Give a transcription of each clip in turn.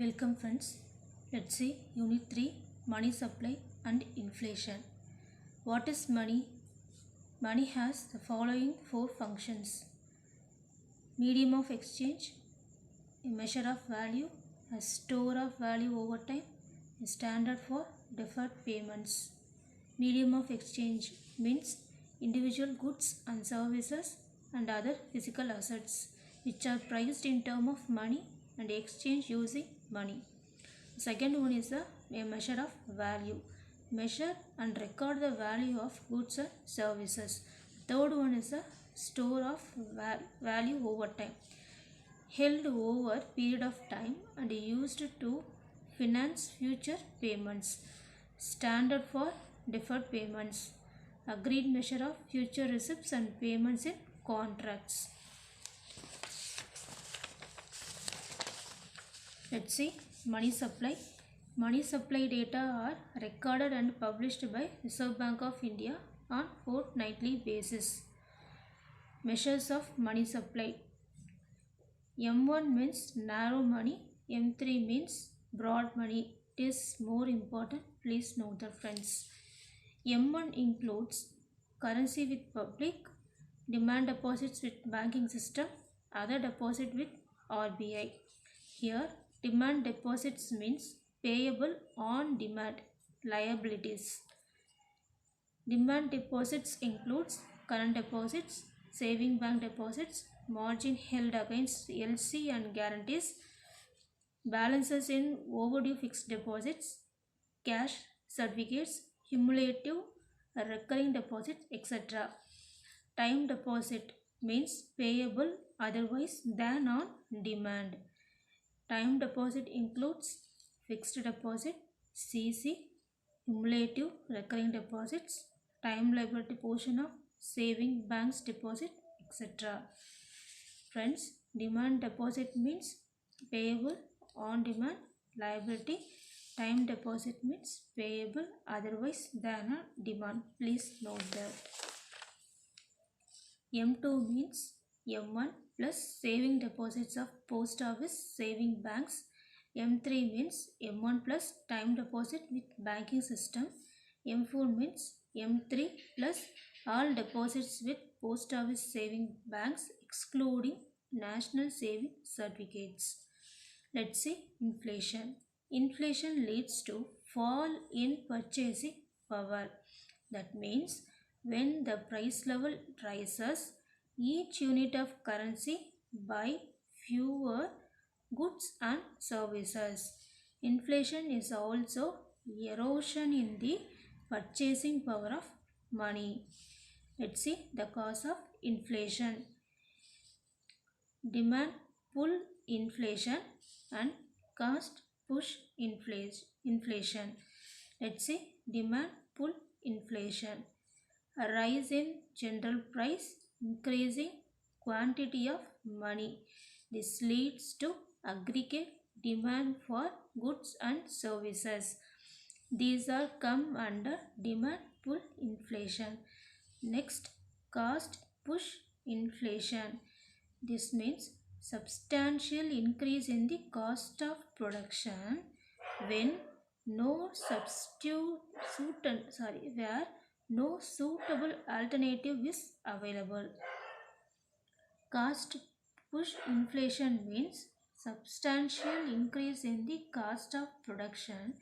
Welcome friends. Let's see Unit 3 Money Supply and Inflation. What is money? Money has the following four functions: medium of exchange, a measure of value, a store of value over time, a standard for deferred payments. Medium of exchange means individual goods and services and other physical assets which are priced in terms of money and exchanged using money. The second one is a measure of value. Measure and record the value of goods and services. Third one is a store of value over time, held over period of time and used to finance future payments. Standard for deferred payments, agreed measure of future receipts and payments in contracts. Let's see money supply. Money supply data are recorded and published by Reserve Bank of India on fortnightly basis. Measures of money supply. M1 means narrow money, M3 means broad money. It is more important, please note that friends. M1 includes currency with public, demand deposits with banking system, other deposit with RBI. Here demand deposits means payable on demand liabilities. Demand deposits includes current deposits, saving bank deposits, margin held against LC and guarantees, balances in overdue fixed deposits, cash certificates, cumulative recurring deposits, etc. Time deposit means payable otherwise than on demand. Time deposit includes fixed deposit, CC, cumulative recurring deposits, time liability portion of saving banks deposit, etc. Friends, demand deposit means payable on demand liability. Time deposit means payable otherwise than on demand. Please note that. M2 means M1 plus saving deposits of post office saving banks. M3 means M1 plus time deposit with banking system. M4 means M3 plus all deposits with post office saving banks excluding national saving certificates. Let's see inflation. Inflation leads to fall in purchasing power. That means when the price level rises, each unit of currency buy fewer goods and services. Inflation is also erosion in the purchasing power of money. Let's see the cause of inflation. Demand pull inflation and cost push inflation. Let's see demand pull inflation. A rise in general price, increasing quantity of money. This leads to aggregate demand for goods and services. These are come under demand pull inflation. Next, cost push inflation. This means substantial increase in the cost of production when no where no suitable alternative is available. Cost push inflation means substantial increase in the cost of production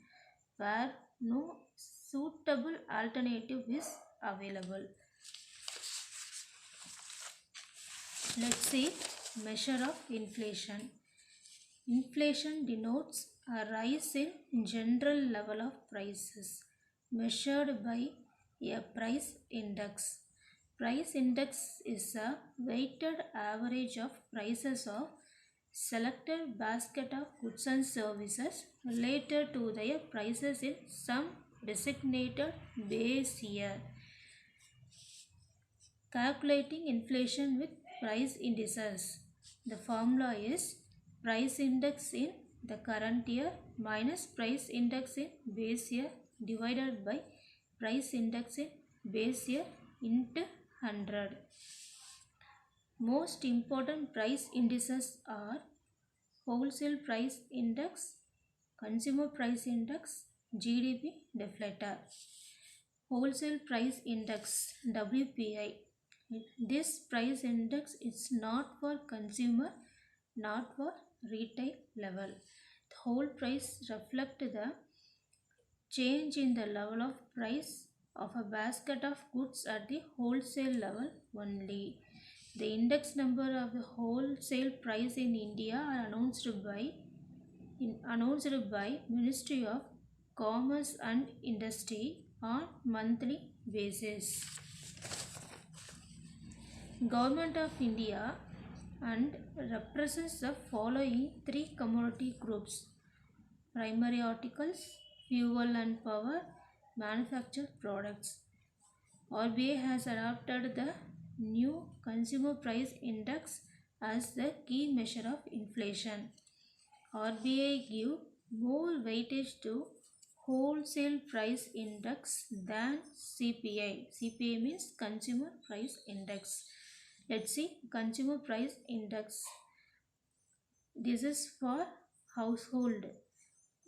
where no suitable alternative is available. Let's see measure of inflation. Inflation denotes a rise in general level of prices measured by a price index. Price index is a weighted average of prices of selected basket of goods and services related to their prices in some designated base year. Calculating inflation with price indices. The formula is price index in the current year minus price index in base year divided by price index in base year into 100. Most important price indices are wholesale price index, Consumer Price Index, GDP deflator. Wholesale Price Index, WPI. This price index is not for consumer, not for retail level. The whole price reflects the change in the level of price of a basket of goods at the wholesale level only. The index number of the wholesale price in India are announced by Ministry of Commerce and Industry on monthly basis. Government of India and represents the following three commodity groups: primary articles, fuel and power, manufactured products. RBI has adopted the new consumer price index as the key measure of inflation. RBI give more weightage to wholesale price index than CPI. CPI means consumer price index. Let's see consumer price index. This is for household.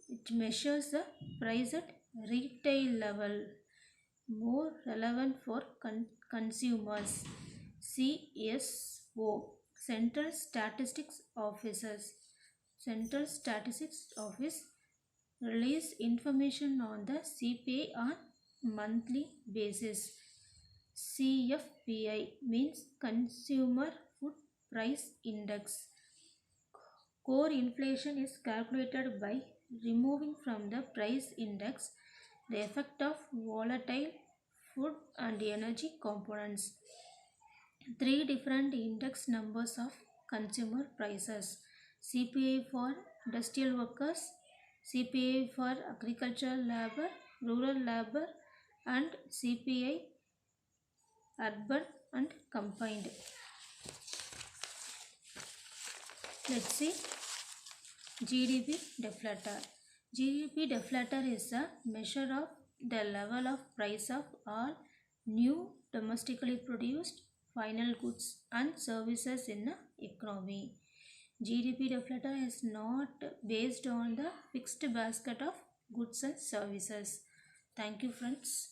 It measures the price at retail level, more relevant for consumers. CSO, Central Statistics Offices. Central Statistics Office release information on the CPI on monthly basis. CFPI means Consumer Food Price Index. Core inflation is calculated by removing from the price index the effect of volatile food and energy components. Three different index numbers of consumer prices: CPI for industrial workers, CPI for agricultural labor, rural labor, and CPI urban and combined. Let's see GDP deflator. GDP deflator is a measure of the level of price of all new domestically produced final goods and services in the economy. GDP deflator is not based on the fixed basket of goods and services. Thank you, friends.